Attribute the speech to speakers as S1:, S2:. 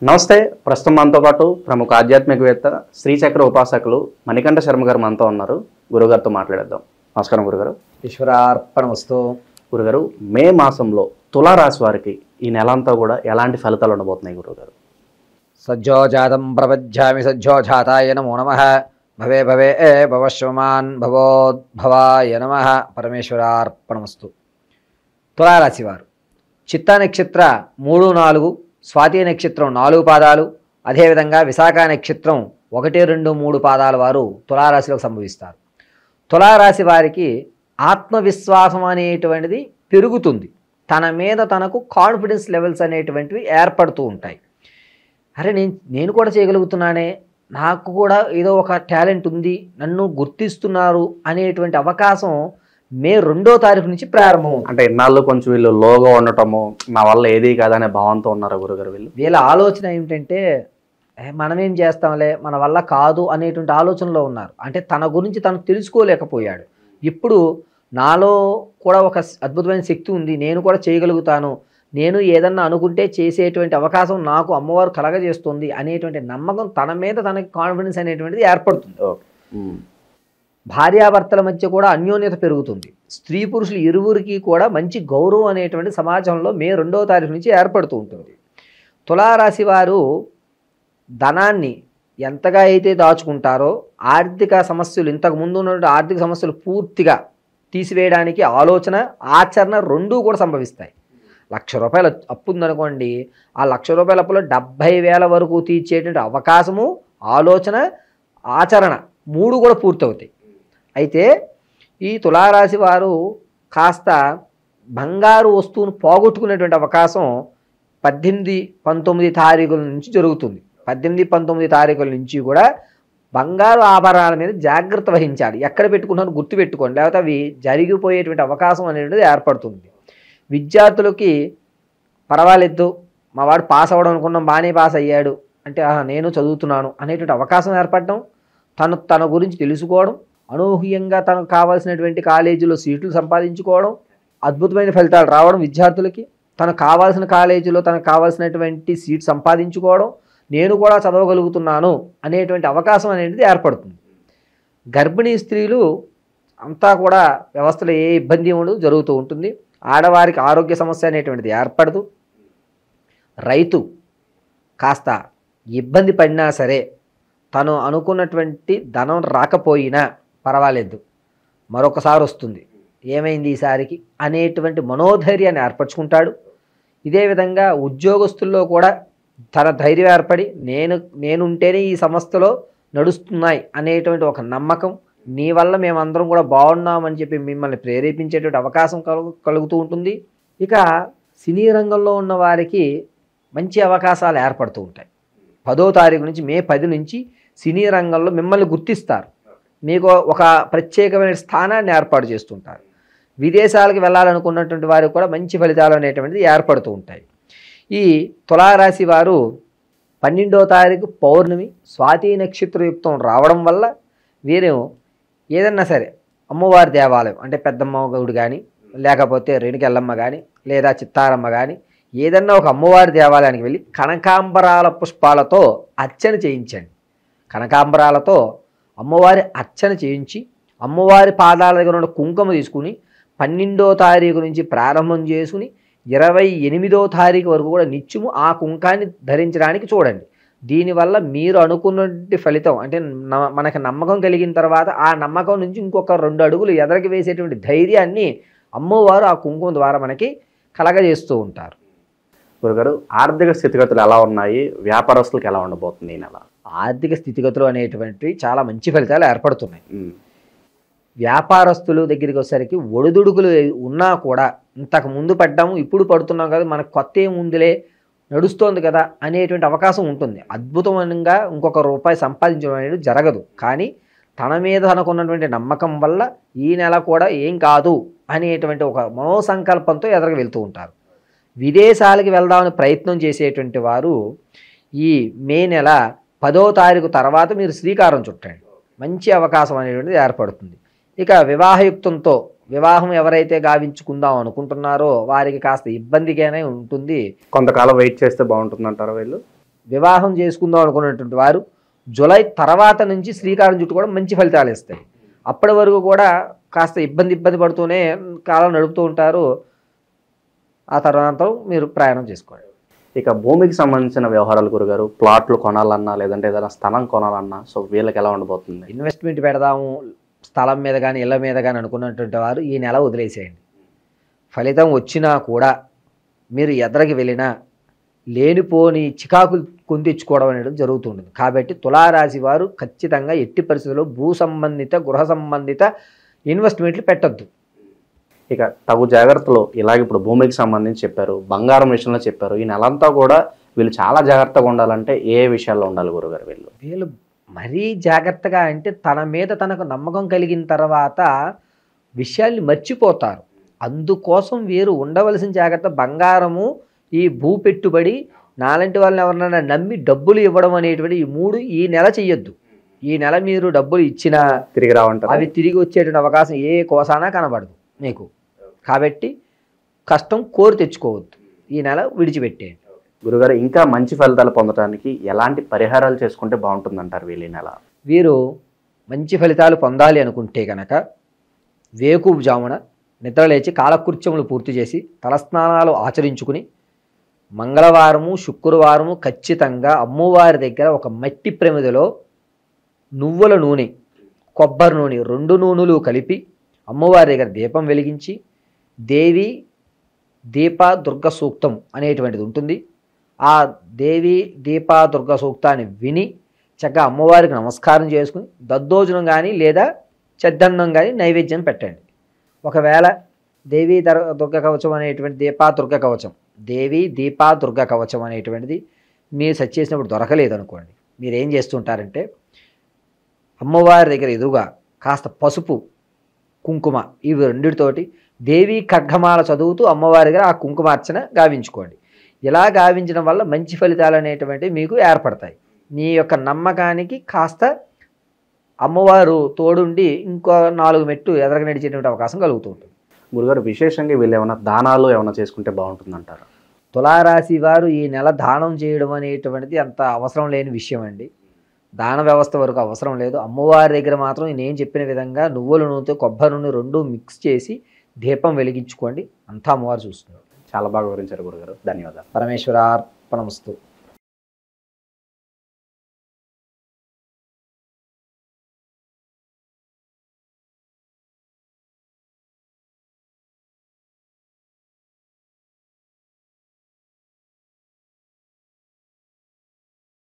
S1: నమస్తే. ప్రస్తుతం మనతో పాటు ప్రముఖ ఆధ్యాత్మికవేత్త శ్రీచక్ర ఉపాసకులు మణికంఠ శర్మ గారు మనతో ఉన్నారు. గురుగారితో మాట్లాడేద్దాం. నమస్కారం గురుగారు.
S2: ఈశ్వరార్పణమస్తు.
S1: గురుగారు, మే మాసంలో తులారాశి వారికి ఈ నెల అంతా కూడా ఎలాంటి ఫలితాలు ఉండబోతున్నాయి గురుగారు?
S2: సజ్జోజాతం ప్రపంచామి సజ్జోజాతాయ నమో నమః. భవే భవే భవశ్వమాన్ భవోద్భవాయ నమః. పరమేశ్వరార్పణమస్తు. తులారాశి వారు చిత్తా నక్షత్ర 3, 4, స్వాతి నక్షత్రం 4 పాదాలు, అదేవిధంగా విశాఖ నక్షత్రం 1, 2, 3 పాదాల వారు తులారాశిలోకి సంభవిస్తారు. తులారాశి వారికి ఆత్మవిశ్వాసం అనేటువంటిది పెరుగుతుంది. తన మీద తనకు కాన్ఫిడెన్స్ లెవెల్స్ అనేటువంటివి ఏర్పడుతూ ఉంటాయి. అరే నేను కూడా చేయగలుగుతున్నానే, నాకు కూడా ఏదో ఒక టాలెంట్ ఉంది, నన్ను గుర్తిస్తున్నారు అనేటువంటి అవకాశం మే 2వ తారీఖు నుంచి ప్రారంభం.
S1: అంటే ఇన్నాళ్ళు కొంచెం వీళ్ళు లోగా ఉండటము, నా వల్ల ఏది కాదనే భావంతో ఉన్నారు గురుగారు.
S2: వీళ్ళ ఆలోచన ఏమిటంటే మనమేం చేస్తాంలే, మన వల్ల కాదు అనేటువంటి ఆలోచనలో ఉన్నారు. అంటే తన గురించి తను తెలుసుకోలేకపోయాడు. ఇప్పుడు నాలో కూడా ఒక అద్భుతమైన శక్తి ఉంది, నేను కూడా చేయగలుగుతాను, నేను ఏదన్నా అనుకుంటే చేసేటువంటి అవకాశం నాకు అమ్మవారు కలగజేస్తుంది అనేటువంటి నమ్మకం, తన మీద తనకి కాన్ఫిడెన్స్ అనేటువంటిది ఏర్పడుతుంది. భార్యాభర్తల మధ్య కూడా అన్యోన్యత పెరుగుతుంది. స్త్రీ పురుషులు ఇరువురికి కూడా మంచి గౌరవం అనేటువంటి సమాజంలో మే 2వ తారీఖు నుంచి ఏర్పడుతూ ఉంటుంది. తులారాశి వారు ధనాన్ని ఎంతగా అయితే దాచుకుంటారో, ఆర్థిక సమస్యలు, ఇంతకుముందు ఉన్న ఆర్థిక సమస్యలు పూర్తిగా తీసివేయడానికి ఆలోచన, ఆచరణ రెండూ కూడా సంభవిస్తాయి. ₹1,00,000 అప్పు ఉందనుకోండి, ఆ ₹1,00,000 అప్పులో 70,000 వరకు తీర్చేటువంటి అవకాశము, ఆలోచన, ఆచరణ 3 కూడా పూర్తవుతాయి. అయితే ఈ తులారాశి వారు కాస్త బంగారు వస్తువును పోగొట్టుకునేటువంటి అవకాశం 18, 19 తారీఖుల నుంచి జరుగుతుంది. 18, 19 తారీఖుల నుంచి కూడా బంగారు ఆభరణాల మీద జాగ్రత్త వహించాలి. ఎక్కడ పెట్టుకుంటాను గుర్తుపెట్టుకోండి, లేకపోతే అవి జరిగిపోయేటువంటి అవకాశం అనేటువంటిది ఏర్పడుతుంది. విద్యార్థులకి పర్వాలేదు, మా వాడు పాస్ అవ్వడం అనుకున్నాం, బాగానే పాస్ అయ్యాడు అంటే నేను చదువుతున్నాను అనేటువంటి అవకాశం ఏర్పడడం, తన గురించి తెలుసుకోవడం, అనూహ్యంగా తనకు కావాల్సినటువంటి కాలేజీలో సీట్లు సంపాదించుకోవడం, అద్భుతమైన ఫలితాలు రావడం, విద్యార్థులకి తనకు కావాల్సిన కాలేజీలో తనకు కావాల్సినటువంటి సీట్ సంపాదించుకోవడం, నేను కూడా చదవగలుగుతున్నాను అనేటువంటి అవకాశం అనేది ఏర్పడుతుంది. గర్భిణీ స్త్రీలు అంతా కూడా వ్యవస్థలో ఏ ఇబ్బంది ఉండదు, జరుగుతూ ఉంటుంది. ఆడవారికి ఆరోగ్య సమస్య అనేటువంటిది ఏర్పడదు. రైతు కాస్త ఇబ్బంది పడినా సరే, తను అనుకున్నటువంటి ధనం రాకపోయినా పర్వాలేదు, మరొకసారి వస్తుంది, ఏమైంది ఈసారికి అనేటువంటి మనోధైర్యాన్ని ఏర్పరచుకుంటాడు. ఇదే విధంగా ఉద్యోగస్తుల్లో కూడా తన ధైర్యం ఏర్పడి నేనుంటేనే ఈ సంస్థలో నడుస్తున్నాయి అనేటువంటి ఒక నమ్మకం, నీ వల్ల మేమందరం కూడా బాగున్నామని చెప్పి మిమ్మల్ని ప్రేరేపించేటువంటి అవకాశం కలుగుతూ ఉంటుంది. ఇక సినీ రంగంలో ఉన్న వారికి మంచి అవకాశాలు ఏర్పడుతూ ఉంటాయి. 10వ తారీఖు నుంచి, మే 10 నుంచి సినీ రంగంలో మిమ్మల్ని గుర్తిస్తారు, మీకు ఒక ప్రత్యేకమైన స్థానాన్ని ఏర్పాటు చేస్తుంటారు. విదేశాలకు వెళ్ళాలనుకున్నటువంటి వారికి కూడా మంచి ఫలితాలు అనేటువంటిది ఏర్పడుతూ ఉంటాయి. ఈ తులారాశి వారు 12వ తారీఖు పౌర్ణమి, స్వాతి నక్షత్రయుక్తం రావడం వల్ల వీరు ఏదన్నా సరే అమ్మవారి దేవాలయం అంటే పెద్దమ్మ గుడి కానీ, లేకపోతే రేణుకెళ్ళమ్మ కానీ, లేదా చిత్తారమ్మ కానీ, ఏదన్నా ఒక అమ్మవారి దేవాలయానికి వెళ్ళి కనకాంబరాల పుష్పాలతో అర్చన చేయించండి. కనకాంబరాలతో అమ్మవారి అర్చన చేయించి, అమ్మవారి పాదాల దగ్గర ఉన్న కుంకుమ తీసుకుని 12వ తారీఖు నుంచి ప్రారంభం చేసుకుని 28వ తారీఖు వరకు కూడా నిత్యము ఆ కుంకాన్ని ధరించడానికి చూడండి. దీనివల్ల మీరు అనుకున్నటువంటి ఫలితం, అంటే మనకు నమ్మకం కలిగిన తర్వాత ఆ నమ్మకం నుంచి ఇంకొక 2 అడుగులు ఎదరికి వేసేటువంటి ధైర్యాన్ని అమ్మవారు ఆ కుంకుమ ద్వారా మనకి కలగజేస్తూ ఉంటారు.
S1: గురుగారు, ఆర్థిక స్థితిగతులు ఎలా ఉన్నాయి, వ్యాపారస్తులకు ఎలా ఉండబోతుంది ఈ నెల?
S2: ఆర్థిక స్థితిగతులు అనేటువంటివి చాలా మంచి ఫలితాలు ఏర్పడుతున్నాయి. వ్యాపారస్తులు దగ్గరికి వచ్చేసరికి ఒడిదుడుకులు ఉన్నా కూడా, ఇంతకు ముందు పడ్డాము ఇప్పుడు పడుతున్నాం కదా, మనకు కొత్త ఏముందిలే, నడుస్తోంది కదా అనేటువంటి అవకాశం ఉంటుంది. అద్భుతంగా ఇంకొక రూపాయి సంపాదించడం అనేది జరగదు. కానీ తన మీద తనకున్నటువంటి నమ్మకం వల్ల ఈ నెల కూడా ఏం కాదు అనేటువంటి ఒక మనోసంకల్పంతో ఎదరికి వెళ్తూ ఉంటారు. విదేశాలకి వెళ్దామని ప్రయత్నం చేసేటువంటి వారు ఈ మే నెల 10వ తారీఖు తర్వాత మీరు శ్రీకారం చుట్టండి, మంచి అవకాశం అనేటువంటిది ఏర్పడుతుంది. ఇక వివాహయుక్తంతో, వివాహం ఎవరైతే గావించుకుందాం అనుకుంటున్నారో వారికి కాస్త ఇబ్బందిగానే ఉంటుంది.
S1: కొంతకాలం వెయిట్ చేస్తే బాగుంటుంది అంటారా వీళ్ళు?
S2: వివాహం చేసుకుందాం అనుకున్నటువంటి వారు జూలై తర్వాత నుంచి శ్రీకారం చుట్టూ కూడా మంచి ఫలితాలు ఇస్తాయి. అప్పటి వరకు కూడా కాస్త ఇబ్బంది పడుతూనే కాలం నడుపుతూ ఉంటారు. ఆ తర్వాత మీరు ప్రయాణం చేసుకోండి.
S1: ఇక భూమికి సంబంధించిన వ్యవహారాలు గురుగారు, ప్లాట్లు కొనాలన్నా లేదంటే ఏదైనా స్థలం కొనాలన్నా సో వీళ్ళకి ఎలా ఉండబోతుంది?
S2: ఇన్వెస్ట్మెంట్ పెడదాము స్థలం మీద కానీ ఇళ్ళ మీద కానీ అనుకున్నటువంటి వారు ఈ నెల వదిలేసేయండి. ఫలితం వచ్చినా కూడా మీరు ఎదరికి వెళ్ళినా లేనిపోని చికాకులు కొందించుకోవడం అనేది జరుగుతుంటుంది. కాబట్టి తులారాశి వారు ఖచ్చితంగా ఎట్టి పరిస్థితుల్లో భూ సంబంధిత గృహ సంబంధిత ఇన్వెస్ట్మెంట్లు పెట్టద్దు.
S1: ఇక తగు జాగ్రత్తలు ఇలాగ ఇప్పుడు భూమికి సంబంధించి చెప్పారు, బంగారం విషయంలో చెప్పారు. ఈ నెలంతా కూడా వీళ్ళు చాలా జాగ్రత్తగా ఉండాలంటే ఏ విషయాల్లో ఉండాలి గురుగారు?
S2: వీళ్ళు మరీ జాగ్రత్తగా అంటే తన మీద తనకు నమ్మకం కలిగిన తర్వాత విషయాల్ని మర్చిపోతారు. అందుకోసం వీరు ఉండవలసిన జాగ్రత్త బంగారము, ఈ భూ పెట్టుబడి, నాలాంటి వాళ్ళని ఎవరినైనా నమ్మి డబ్బులు ఇవ్వడం అనేటువంటి ఈ మూడు ఈ నెల చెయ్యొద్దు. ఈ నెల మీరు డబ్బులు ఇచ్చినా
S1: తిరిగి రావంటారు,
S2: అవి తిరిగి వచ్చేటువంటి అవకాశం ఏ కోసానా కనబడదు మీకు. కాబట్టి కష్టం కోరి తెచ్చుకోవద్దు, ఈ నెల విడిచిపెట్టేయండి.
S1: గురుగారు ఇంకా మంచి ఫలితాలు పొందడానికి ఎలాంటి పరిహారాలు చేసుకుంటే బాగుంటుందంటారు వీళ్ళు ఈ నెల?
S2: వీరు మంచి ఫలితాలు పొందాలి అనుకుంటే కనుక వేకువజామున నిద్రలేచి కాలకృత్యములు పూర్తి చేసి తలస్నానాలు ఆచరించుకుని మంగళవారము శుక్రవారము ఖచ్చితంగా అమ్మవారి దగ్గర ఒక మట్టి ప్రమిదలో నువ్వుల నూనె, కొబ్బరి నూనె, 2 నూనెలు కలిపి అమ్మవారి దగ్గర దీపం వెలిగించి దేవి దీపా దుర్గ సూక్తం అనేటువంటిది ఉంటుంది. ఆ దేవి దీపా దుర్గ సూక్తాన్ని విని చక్కగా అమ్మవారికి నమస్కారం చేసుకుని దద్దోజనం కానీ లేదా చెద్దన్నం కానీ నైవేద్యం పెట్టండి. ఒకవేళ దేవీ దుర్గ కవచం అనేటువంటి దీపా దుర్గ కవచం, దేవి దీపా దుర్గ కవచం అనేటువంటిది మీరు సెర్చ్ చేసినప్పుడు దొరకలేదు అనుకోండి, మీరు ఏం చేస్తుంటారంటే అమ్మవారి దగ్గర ఎదురుగా కాస్త పసుపు కుంకుమ ఇవి రెండిటితోటి దేవీ ఖడ్గమాల చదువుతూ అమ్మవారి దగ్గర ఆ కుంకుమార్చన గావించుకోండి. ఇలా గావించడం వల్ల మంచి ఫలితాలు అనేటువంటివి మీకు ఏర్పడతాయి. మీ యొక్క నమ్మకానికి కాస్త అమ్మవారు తోడుండి ఇంకో 4 మెట్టు ఎదరగ నడిచేటువంటి అవకాశం కలుగుతూ ఉంటుంది.
S1: గురుగారు విశేషంగా వీళ్ళు ఏమైనా దానాలు ఏమైనా చేసుకుంటే బాగుంటుందంటారు?
S2: తులారాశి వారు ఈ నెల దానం చేయడం అనేటువంటిది అంత అవసరం లేని విషయం అండి. దాన వ్యవస్థ వరకు అవసరం లేదు. అమ్మవారి దగ్గర మాత్రం నేను చెప్పిన విధంగా నువ్వుల నూనెతో కొబ్బరి నూనె 2 మిక్స్ చేసి దీపం వెలిగించుకోండి, అంతా అమ్మవారు చూస్తున్నారు.
S1: చాలా బాగా వివరించారు గురుగారు, ధన్యవాదాలు.
S2: పరమేశ్వరార్పణమస్తు.